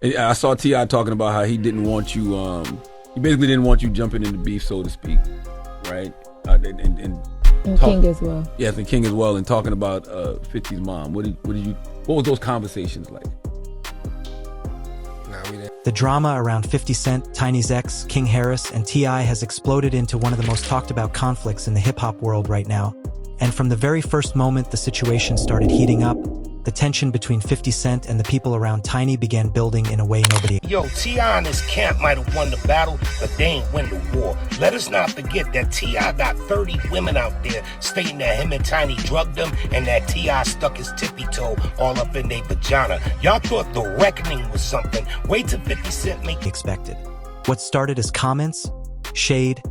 I saw T.I. talking about how he didn't want you. He basically didn't want you jumping into beef, so to speak, right? And King as well. Yes, and King as well, and talking about 50's mom. What was those conversations like? The drama around 50 Cent, Tiny's ex, King Harris, and T.I. has exploded into one of the most talked about conflicts in the hip-hop world right now. And from the very first moment the situation started heating up, the tension between 50 Cent and the people around Tiny began building in a way nobody... Yo, T.I. and his camp might have won the battle, but they ain't win the war. Let us not forget that T.I. got 30 women out there stating that him and Tiny drugged them and that T.I. stuck his tippy toe all up in their vagina. Y'all thought the reckoning was something. Wait till 50 Cent make... expected. What started as comments, shade,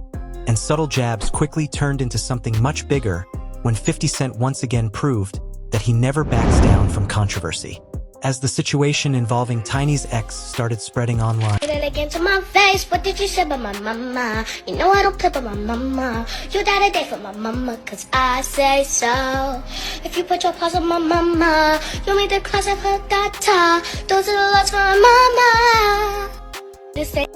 and subtle jabs quickly turned into something much bigger when 50 Cent once again proved that he never backs down from controversy. As the situation involving Tiny's ex started spreading online. Into my face, what did you say about my mama? You know I don't play about my mama. You died a day for my mama, cause I say so. If you put your paws on my mama, you made the class of her data. Those are the last for my mama. This ain't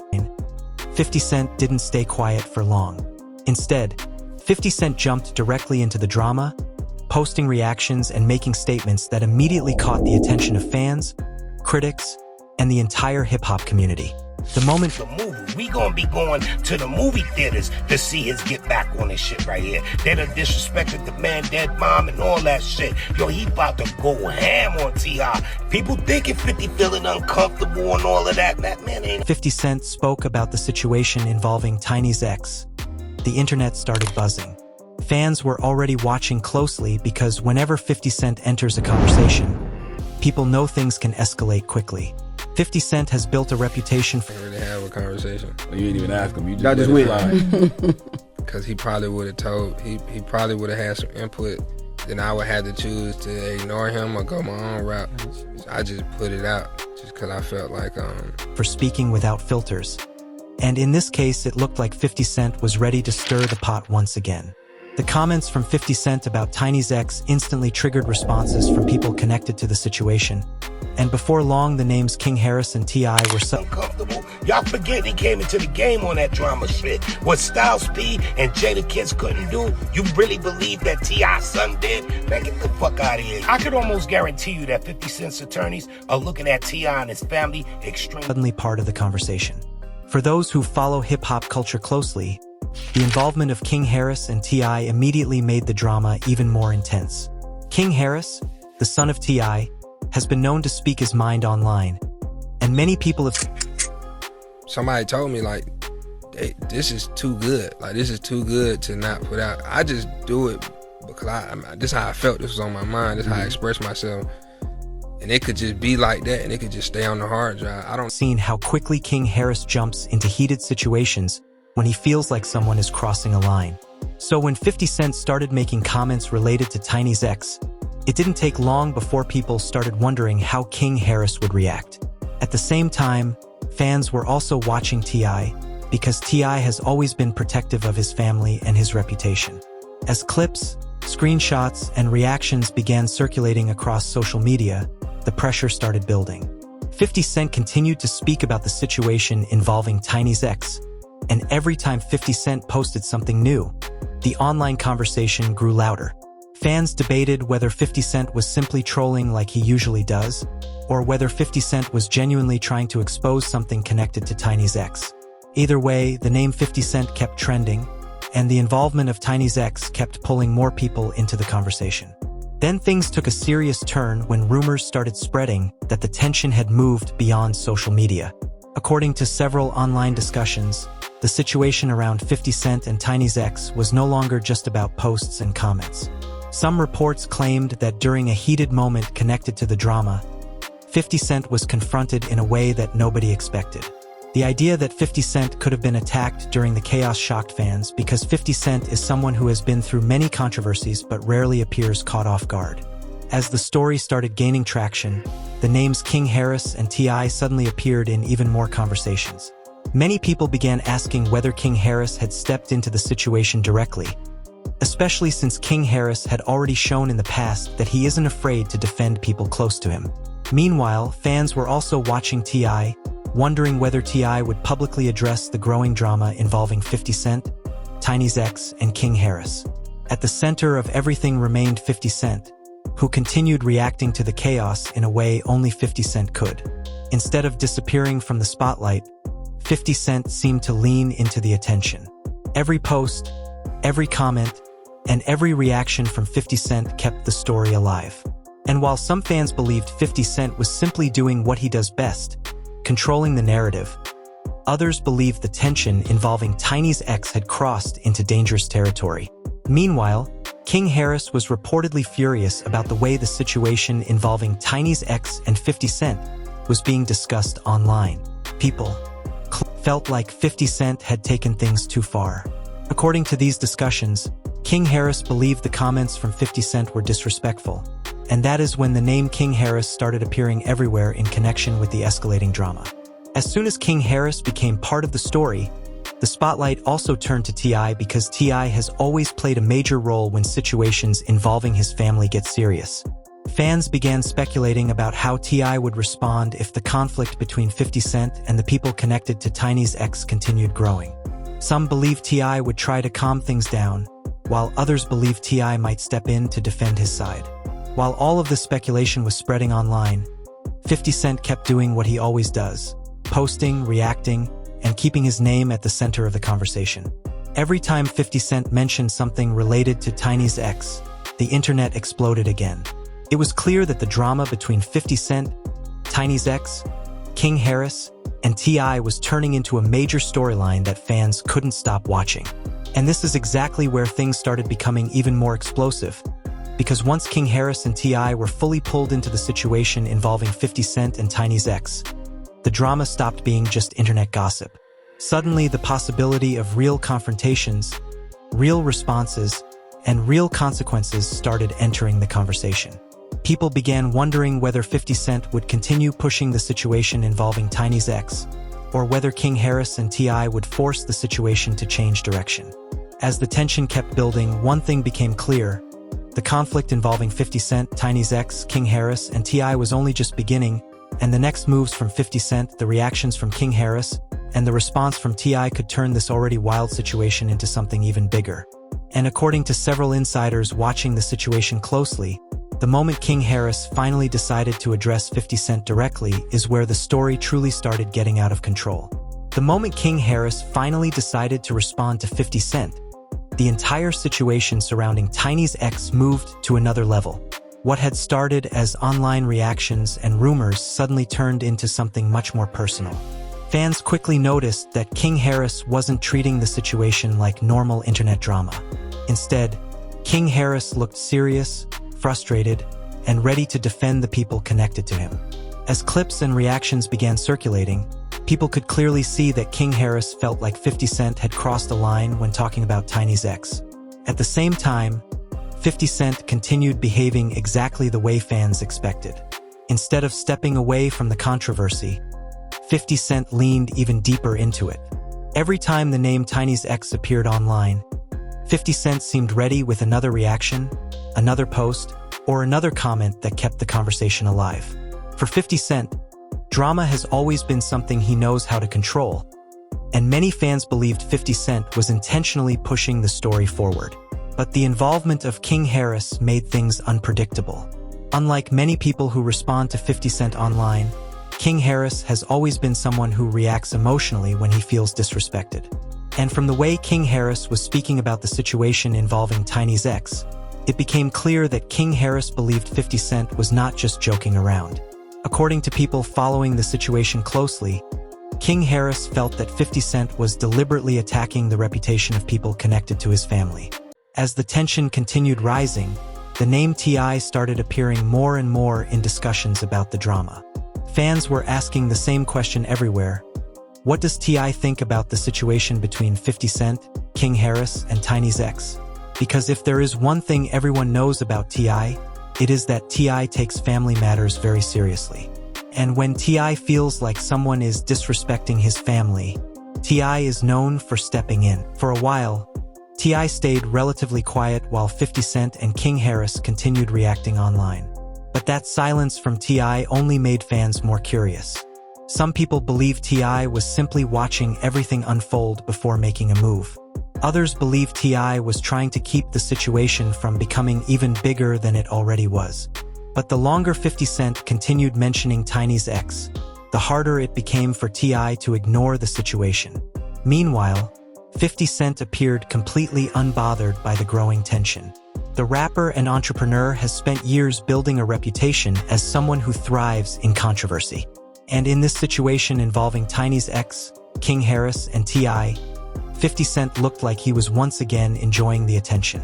50 Cent didn't stay quiet for long. Instead, 50 Cent jumped directly into the drama, posting reactions and making statements that immediately caught the attention of fans, critics, and the entire hip-hop community. The moment the movie, we gonna be going to the movie theaters to see his get back on this shit right here. They done disrespected the man, dead mom, and all that shit. Yo, he about to go ham on T.I. People thinking 50 feeling uncomfortable and all of that. That man ain't... 50 Cent spoke about the situation involving Tiny's ex. The internet started buzzing. Fans were already watching closely because whenever 50 Cent enters a conversation, people know things can escalate quickly. 50 Cent has built a reputation for... Really have a conversation. Well, you didn't even ask him. You just went. Because he probably would have told... He probably would have had some input. Then I would have to choose to ignore him or go my own route. So I just put it out just because I felt like... for speaking without filters. And in this case, it looked like 50 Cent was ready to stir the pot once again. The comments from 50 Cent about Tiny's ex instantly triggered responses from people connected to the situation. And before long, the names King Harris and T.I. were so uncomfortable. Y'all forget he came into the game on that drama shit. What Styles P and Jada Kids couldn't do, you really believe that T.I.'s son did? Man, get the fuck out of here. I could almost guarantee you that 50 Cent's attorneys are looking at T.I. and his family extremely... suddenly part of the conversation. For those who follow hip-hop culture closely, the involvement of King Harris and T.I. immediately made the drama even more intense. King Harris, the son of T.I., has been known to speak his mind online, and many people have... Somebody told me, like, hey, this is too good. Like, this is too good to not put out. I just do it because this is how I felt. This was on my mind. This is how I expressed myself. And it could just be like that, and it could just stay on the hard drive. I don't... seen how quickly King Harris jumps into heated situations when he feels like someone is crossing a line. So when 50 Cent started making comments related to Tiny's ex, it didn't take long before people started wondering how King Harris would react. At the same time, fans were also watching T.I. because T.I. has always been protective of his family and his reputation. As clips, screenshots, and reactions began circulating across social media, the pressure started building. 50 Cent continued to speak about the situation involving Tiny's ex, and every time 50 Cent posted something new, the online conversation grew louder. Fans debated whether 50 Cent was simply trolling like he usually does, or whether 50 Cent was genuinely trying to expose something connected to Tiny's ex. Either way, the name 50 Cent kept trending, and the involvement of Tiny's ex kept pulling more people into the conversation. Then things took a serious turn when rumors started spreading that the tension had moved beyond social media. According to several online discussions, the situation around 50 Cent and Tiny's ex was no longer just about posts and comments. Some reports claimed that during a heated moment connected to the drama, 50 Cent was confronted in a way that nobody expected. The idea that 50 Cent could have been attacked during the chaos shocked fans because 50 Cent is someone who has been through many controversies but rarely appears caught off guard. As the story started gaining traction, the names King Harris and T.I. suddenly appeared in even more conversations. Many people began asking whether King Harris had stepped into the situation directly, especially since King Harris had already shown in the past that he isn't afraid to defend people close to him. Meanwhile, fans were also watching T.I., wondering whether T.I. would publicly address the growing drama involving 50 Cent, Tiny's ex, and King Harris. At the center of everything remained 50 Cent, who continued reacting to the chaos in a way only 50 Cent could. Instead of disappearing from the spotlight, 50 Cent seemed to lean into the attention. Every post, every comment, and every reaction from 50 Cent kept the story alive. And while some fans believed 50 Cent was simply doing what he does best, controlling the narrative, others believed the tension involving Tiny's ex had crossed into dangerous territory. Meanwhile, King Harris was reportedly furious about the way the situation involving Tiny's ex and 50 Cent was being discussed online. People felt like 50 Cent had taken things too far. According to these discussions, King Harris believed the comments from 50 Cent were disrespectful, and that is when the name King Harris started appearing everywhere in connection with the escalating drama. As soon as King Harris became part of the story, the spotlight also turned to T.I. because T.I. has always played a major role when situations involving his family get serious. Fans began speculating about how T.I. would respond if the conflict between 50 Cent and the people connected to Tiny's ex continued growing. Some believed T.I. would try to calm things down, while others believed T.I. might step in to defend his side. While all of this speculation was spreading online, 50 Cent kept doing what he always does, posting, reacting, and keeping his name at the center of the conversation. Every time 50 Cent mentioned something related to Tiny's ex, the internet exploded again. It was clear that the drama between 50 Cent, Tiny's ex, King Harris, and T.I. was turning into a major storyline that fans couldn't stop watching. And this is exactly where things started becoming even more explosive, because once King Harris and T.I. were fully pulled into the situation involving 50 Cent and Tiny's ex, the drama stopped being just internet gossip. Suddenly, the possibility of real confrontations, real responses, and real consequences started entering the conversation. People began wondering whether 50 Cent would continue pushing the situation involving Tiny's ex, or whether King Harris and T.I. would force the situation to change direction. As the tension kept building, one thing became clear. The conflict involving 50 Cent, Tiny's ex, King Harris, and T.I. was only just beginning, and the next moves from 50 Cent, the reactions from King Harris, and the response from T.I. could turn this already wild situation into something even bigger. And according to several insiders watching the situation closely, the moment King Harris finally decided to address 50 Cent directly is where the story truly started getting out of control. The moment King Harris finally decided to respond to 50 Cent, the entire situation surrounding Tiny's ex moved to another level. What had started as online reactions and rumors suddenly turned into something much more personal. Fans quickly noticed that King Harris wasn't treating the situation like normal internet drama. Instead, King Harris looked serious, frustrated, and ready to defend the people connected to him. As clips and reactions began circulating, people could clearly see that King Harris felt like 50 Cent had crossed a line when talking about Tiny's ex. At the same time, 50 Cent continued behaving exactly the way fans expected. Instead of stepping away from the controversy, 50 Cent leaned even deeper into it. Every time the name Tiny's ex appeared online, 50 Cent seemed ready with another reaction, another post, or another comment that kept the conversation alive. For 50 Cent, drama has always been something he knows how to control, and many fans believed 50 Cent was intentionally pushing the story forward. But the involvement of King Harris made things unpredictable. Unlike many people who respond to 50 Cent online, King Harris has always been someone who reacts emotionally when he feels disrespected. And from the way King Harris was speaking about the situation involving Tiny's ex, it became clear that King Harris believed 50 Cent was not just joking around. According to people following the situation closely, King Harris felt that 50 Cent was deliberately attacking the reputation of people connected to his family. As the tension continued rising, the name T.I. started appearing more and more in discussions about the drama. Fans were asking the same question everywhere. What does T.I. think about the situation between 50 Cent, King Harris, and Tiny's ex? Because if there is one thing everyone knows about T.I., it is that T.I. takes family matters very seriously. And when T.I. feels like someone is disrespecting his family, T.I. is known for stepping in. For a while, T.I. stayed relatively quiet while 50 Cent and King Harris continued reacting online. But that silence from T.I. only made fans more curious. Some people believe T.I. was simply watching everything unfold before making a move. Others believe T.I. was trying to keep the situation from becoming even bigger than it already was. But the longer 50 Cent continued mentioning Tiny's ex, the harder it became for T.I. to ignore the situation. Meanwhile, 50 Cent appeared completely unbothered by the growing tension. The rapper and entrepreneur has spent years building a reputation as someone who thrives in controversy. And in this situation involving Tiny's ex, King Harris, and T.I., 50 Cent looked like he was once again enjoying the attention.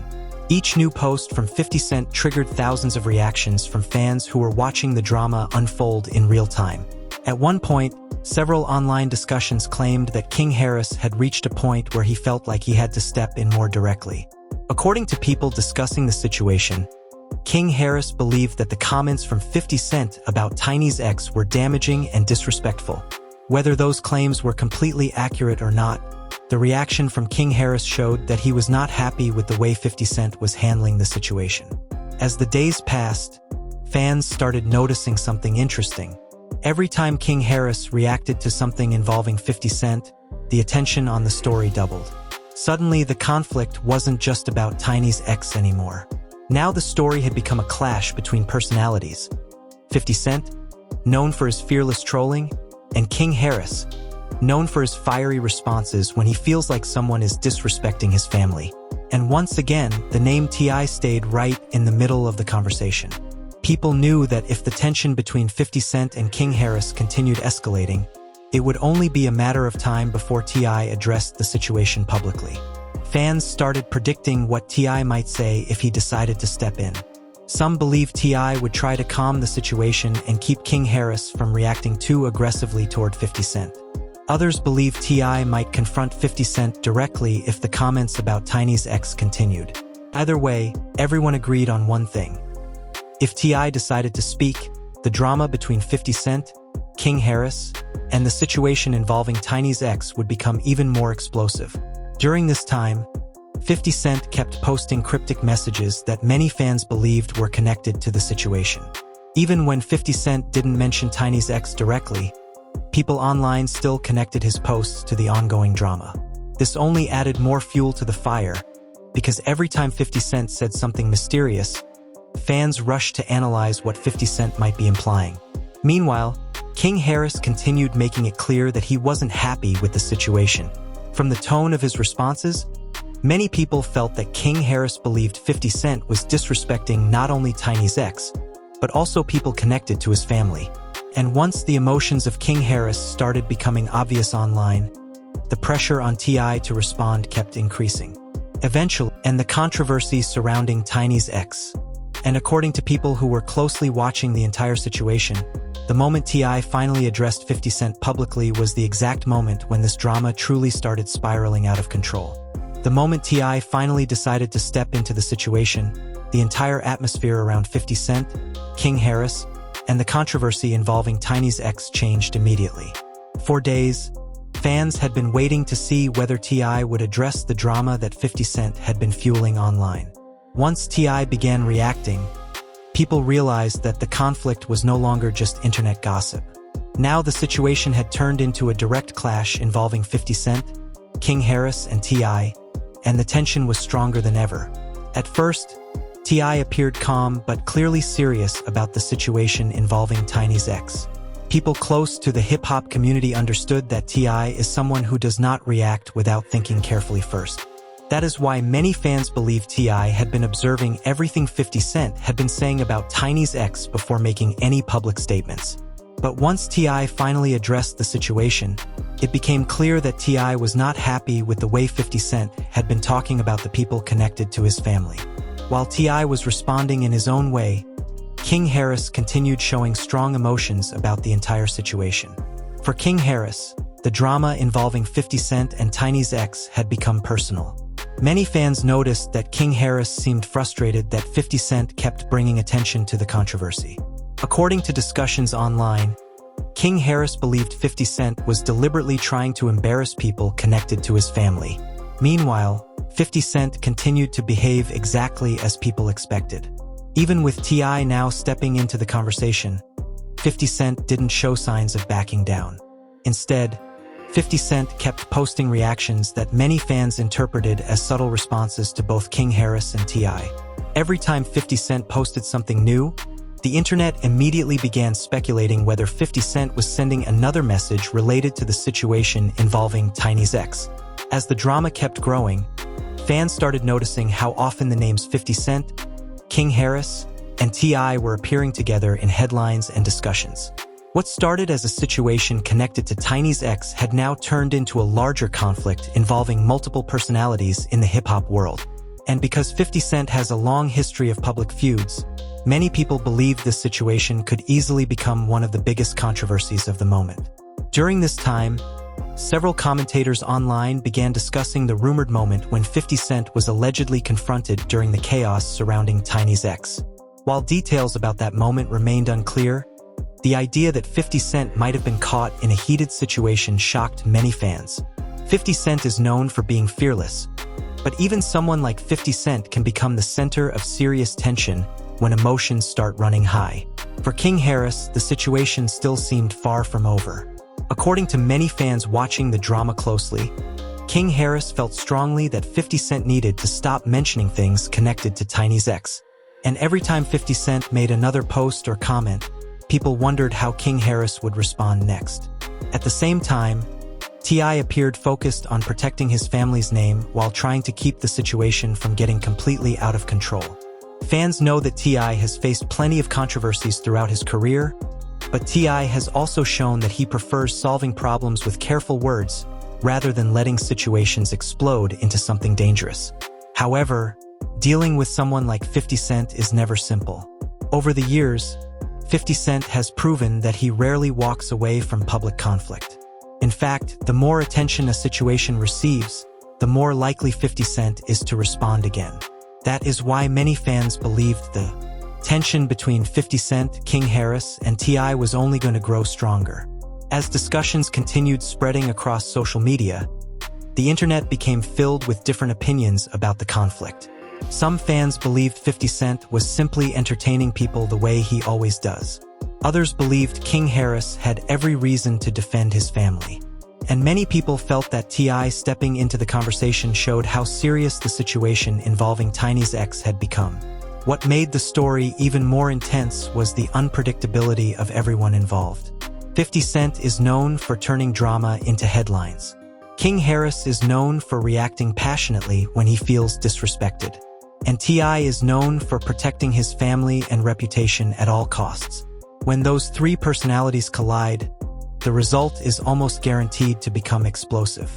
Each new post from 50 Cent triggered thousands of reactions from fans who were watching the drama unfold in real time. At one point, several online discussions claimed that King Harris had reached a point where he felt like he had to step in more directly. According to people discussing the situation, King Harris believed that the comments from 50 Cent about Tiny's ex were damaging and disrespectful. Whether those claims were completely accurate or not, the reaction from King Harris showed that he was not happy with the way 50 Cent was handling the situation. As the days passed, fans started noticing something interesting. Every time King Harris reacted to something involving 50 Cent, the attention on the story doubled. Suddenly, the conflict wasn't just about Tiny's ex anymore. Now the story had become a clash between personalities. 50 Cent, known for his fearless trolling, and King Harris, known for his fiery responses when he feels like someone is disrespecting his family. And once again, the name T.I. stayed right in the middle of the conversation. People knew that if the tension between 50 Cent and King Harris continued escalating, it would only be a matter of time before T.I. addressed the situation publicly. Fans started predicting what T.I. might say if he decided to step in. Some believed T.I. would try to calm the situation and keep King Harris from reacting too aggressively toward 50 Cent. Others believed T.I. might confront 50 Cent directly if the comments about Tiny's ex continued. Either way, everyone agreed on one thing. If T.I. decided to speak, the drama between 50 Cent, King Harris, and the situation involving Tiny's ex would become even more explosive. During this time, 50 Cent kept posting cryptic messages that many fans believed were connected to the situation. Even when 50 Cent didn't mention Tiny's ex directly, people online still connected his posts to the ongoing drama. This only added more fuel to the fire, because every time 50 Cent said something mysterious, fans rushed to analyze what 50 Cent might be implying. Meanwhile, King Harris continued making it clear that he wasn't happy with the situation. From the tone of his responses, many people felt that King Harris believed 50 Cent was disrespecting not only Tiny's ex, but also people connected to his family. And once the emotions of King Harris started becoming obvious online, the pressure on T.I. to respond kept increasing. Eventually, and the controversy surrounding Tiny's ex. And according to people who were closely watching the entire situation, the moment T.I. finally addressed 50 Cent publicly was the exact moment when this drama truly started spiraling out of control. The moment T.I. finally decided to step into the situation, the entire atmosphere around 50 Cent, King Harris, and the controversy involving Tiny's ex changed immediately. For days, fans had been waiting to see whether T.I. would address the drama that 50 Cent had been fueling online. Once T.I. began reacting, people realized that the conflict was no longer just internet gossip. Now the situation had turned into a direct clash involving 50 Cent, King Harris, and T.I., and the tension was stronger than ever. At first, T.I. appeared calm but clearly serious about the situation involving Tiny's ex. People close to the hip-hop community understood that T.I. is someone who does not react without thinking carefully first. That is why many fans believe T.I. had been observing everything 50 Cent had been saying about Tiny's ex before making any public statements. But once T.I. finally addressed the situation, it became clear that T.I. was not happy with the way 50 Cent had been talking about the people connected to his family. While T.I. was responding in his own way, King Harris continued showing strong emotions about the entire situation. For King Harris, the drama involving 50 Cent and Tiny's ex had become personal. Many fans noticed that King Harris seemed frustrated that 50 Cent kept bringing attention to the controversy. According to discussions online, King Harris believed 50 Cent was deliberately trying to embarrass people connected to his family. Meanwhile, 50 Cent continued to behave exactly as people expected. Even with T.I. now stepping into the conversation, 50 Cent didn't show signs of backing down. Instead, 50 Cent kept posting reactions that many fans interpreted as subtle responses to both King Harris and T.I. Every time 50 Cent posted something new, the internet immediately began speculating whether 50 Cent was sending another message related to the situation involving Tiny's ex. As the drama kept growing, fans started noticing how often the names 50 Cent, King Harris, and T.I. were appearing together in headlines and discussions. What started as a situation connected to Tiny's ex had now turned into a larger conflict involving multiple personalities in the hip-hop world. And because 50 Cent has a long history of public feuds, many people believed this situation could easily become one of the biggest controversies of the moment. During this time, several commentators online began discussing the rumored moment when 50 Cent was allegedly confronted during the chaos surrounding Tiny's ex. While details about that moment remained unclear, the idea that 50 Cent might have been caught in a heated situation shocked many fans. 50 Cent is known for being fearless, but even someone like 50 Cent can become the center of serious tension when emotions start running high. For King Harris, the situation still seemed far from over. According to many fans watching the drama closely, King Harris felt strongly that 50 Cent needed to stop mentioning things connected to Tiny's ex. And every time 50 Cent made another post or comment, people wondered how King Harris would respond next. At the same time, T.I. appeared focused on protecting his family's name while trying to keep the situation from getting completely out of control. Fans know that T.I. has faced plenty of controversies throughout his career, but T.I. has also shown that he prefers solving problems with careful words rather than letting situations explode into something dangerous. However, dealing with someone like 50 Cent is never simple. Over the years, 50 Cent has proven that he rarely walks away from public conflict. In fact, the more attention a situation receives, the more likely 50 Cent is to respond again. That is why many fans believed the tension between 50 Cent, King Harris, and T.I. was only going to grow stronger. As discussions continued spreading across social media, the internet became filled with different opinions about the conflict. Some fans believed 50 Cent was simply entertaining people the way he always does. Others believed King Harris had every reason to defend his family. And many people felt that T.I. stepping into the conversation showed how serious the situation involving Tiny's ex had become. What made the story even more intense was the unpredictability of everyone involved. 50 Cent is known for turning drama into headlines. King Harris is known for reacting passionately when he feels disrespected. And T.I. is known for protecting his family and reputation at all costs. When those three personalities collide, the result is almost guaranteed to become explosive.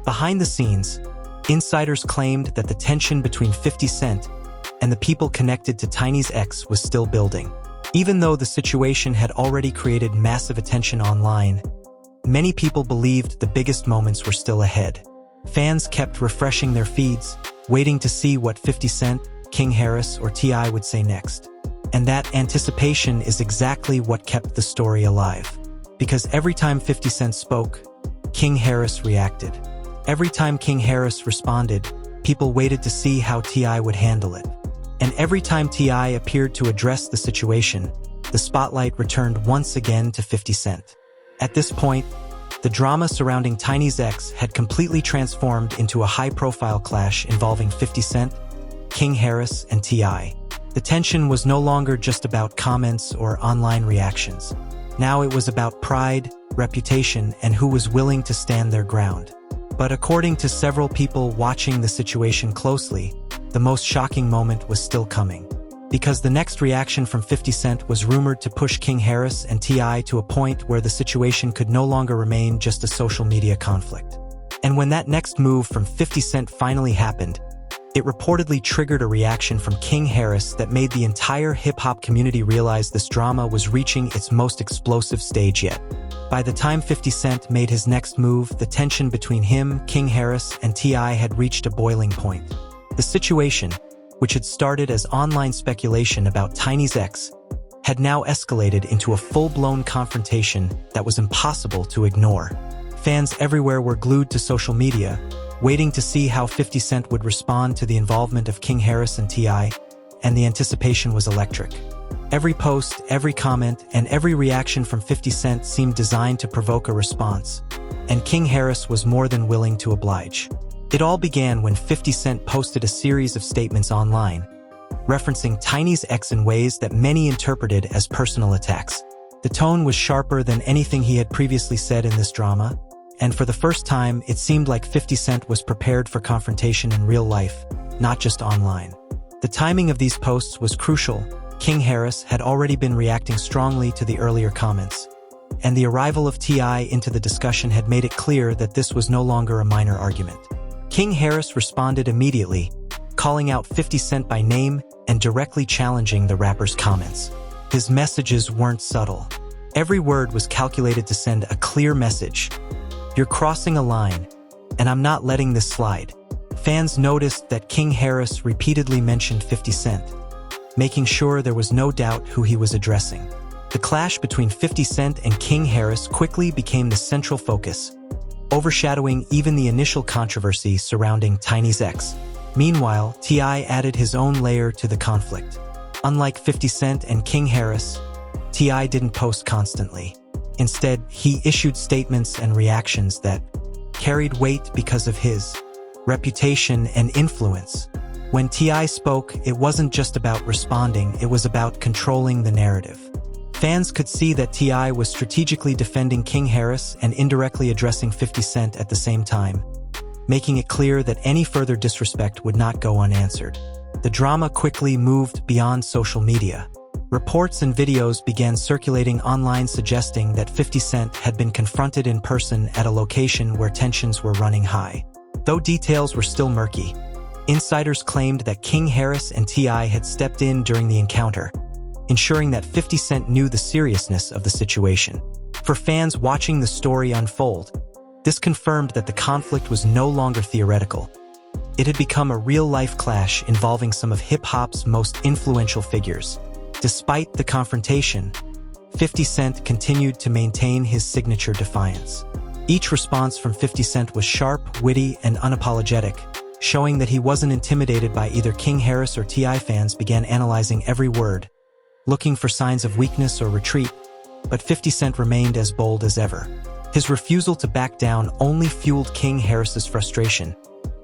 Behind the scenes, insiders claimed that the tension between 50 Cent and the people connected to Tiny's ex was still building. Even though the situation had already created massive attention online, many people believed the biggest moments were still ahead. Fans kept refreshing their feeds, waiting to see what 50 Cent, King Harris, or T.I. would say next. And that anticipation is exactly what kept the story alive. Because every time 50 Cent spoke, King Harris reacted. Every time King Harris responded, people waited to see how T.I. would handle it. And every time T.I. appeared to address the situation, the spotlight returned once again to 50 Cent. At this point, the drama surrounding Tiny's ex had completely transformed into a high-profile clash involving 50 Cent, King Harris, and T.I. The tension was no longer just about comments or online reactions. Now it was about pride, reputation, and who was willing to stand their ground. But according to several people watching the situation closely, the most shocking moment was still coming. Because the next reaction from 50 Cent was rumored to push King Harris and T.I. to a point where the situation could no longer remain just a social media conflict. And when that next move from 50 Cent finally happened, it reportedly triggered a reaction from King Harris that made the entire hip-hop community realize this drama was reaching its most explosive stage yet. By the time 50 Cent made his next move, the tension between him, King Harris, and T.I. had reached a boiling point. The situation, which had started as online speculation about Tiny's ex, had now escalated into a full-blown confrontation that was impossible to ignore. Fans everywhere were glued to social media, waiting to see how 50 Cent would respond to the involvement of King Harris and T.I., and the anticipation was electric. Every post, every comment, and every reaction from 50 Cent seemed designed to provoke a response, and King Harris was more than willing to oblige. It all began when 50 Cent posted a series of statements online, referencing Tiny's ex in ways that many interpreted as personal attacks. The tone was sharper than anything he had previously said in this drama, and for the first time, it seemed like 50 Cent was prepared for confrontation in real life, not just online. The timing of these posts was crucial. King Harris had already been reacting strongly to the earlier comments, and the arrival of T.I. into the discussion had made it clear that this was no longer a minor argument. King Harris responded immediately, calling out 50 Cent by name and directly challenging the rapper's comments. His messages weren't subtle. Every word was calculated to send a clear message. "You're crossing a line, and I'm not letting this slide." Fans noticed that King Harris repeatedly mentioned 50 Cent, making sure there was no doubt who he was addressing. The clash between 50 Cent and King Harris quickly became the central focus, overshadowing even the initial controversy surrounding Tiny's ex. Meanwhile, T.I. added his own layer to the conflict. Unlike 50 Cent and King Harris, T.I. didn't post constantly. Instead, he issued statements and reactions that carried weight because of his reputation and influence. When T.I. spoke, it wasn't just about responding, it was about controlling the narrative. Fans could see that T.I. was strategically defending King Harris and indirectly addressing 50 Cent at the same time, making it clear that any further disrespect would not go unanswered. The drama quickly moved beyond social media. Reports and videos began circulating online suggesting that 50 Cent had been confronted in person at a location where tensions were running high. Though details were still murky, insiders claimed that King Harris and T.I. had stepped in during the encounter, ensuring that 50 Cent knew the seriousness of the situation. For fans watching the story unfold, this confirmed that the conflict was no longer theoretical. It had become a real-life clash involving some of hip-hop's most influential figures. Despite the confrontation, 50 Cent continued to maintain his signature defiance. Each response from 50 Cent was sharp, witty, and unapologetic, showing that he wasn't intimidated by either King Harris or T.I. Fans began analyzing every word, looking for signs of weakness or retreat, but 50 Cent remained as bold as ever. His refusal to back down only fueled King Harris's frustration,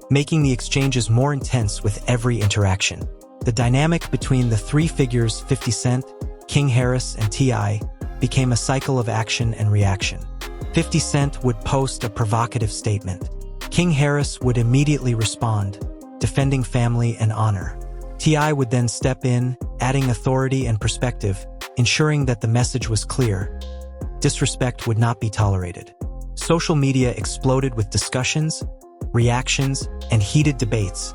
making the exchanges more intense with every interaction. The dynamic between the three figures, 50 Cent, King Harris, and T.I., became a cycle of action and reaction. 50 Cent would post a provocative statement. King Harris would immediately respond, defending family and honor. T.I. would then step in, adding authority and perspective, ensuring that the message was clear. Disrespect would not be tolerated. Social media exploded with discussions, reactions, and heated debates,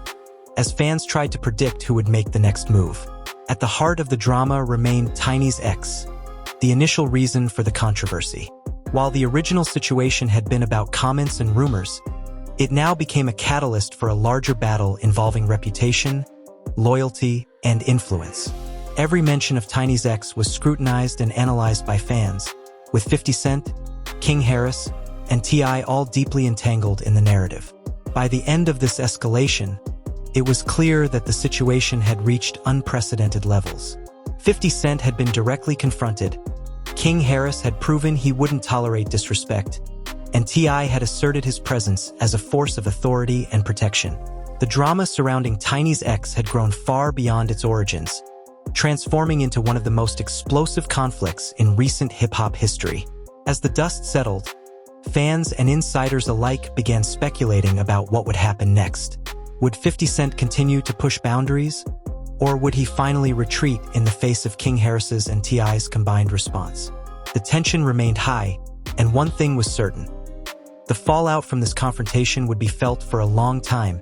as fans tried to predict who would make the next move. At the heart of the drama remained Tiny's ex, the initial reason for the controversy. While the original situation had been about comments and rumors, it now became a catalyst for a larger battle involving reputation, loyalty, and influence. Every mention of Tiny's ex was scrutinized and analyzed by fans, with 50 Cent, King Harris, and T.I. all deeply entangled in the narrative. By the end of this escalation, it was clear that the situation had reached unprecedented levels. 50 Cent had been directly confronted, King Harris had proven he wouldn't tolerate disrespect, and T.I. had asserted his presence as a force of authority and protection. The drama surrounding Tiny's ex had grown far beyond its origins, transforming into one of the most explosive conflicts in recent hip-hop history. As the dust settled, fans and insiders alike began speculating about what would happen next. Would 50 Cent continue to push boundaries, or would he finally retreat in the face of King Harris's and T.I.'s combined response? The tension remained high, and one thing was certain. The fallout from this confrontation would be felt for a long time,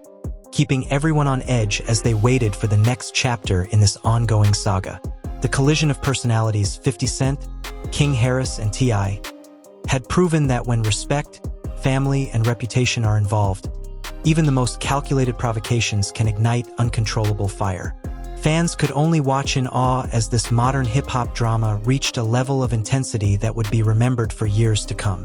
keeping everyone on edge as they waited for the next chapter in this ongoing saga. The collision of personalities, 50 Cent, King Harris, and T.I., had proven that when respect, family, and reputation are involved, even the most calculated provocations can ignite uncontrollable fire. Fans could only watch in awe as this modern hip-hop drama reached a level of intensity that would be remembered for years to come.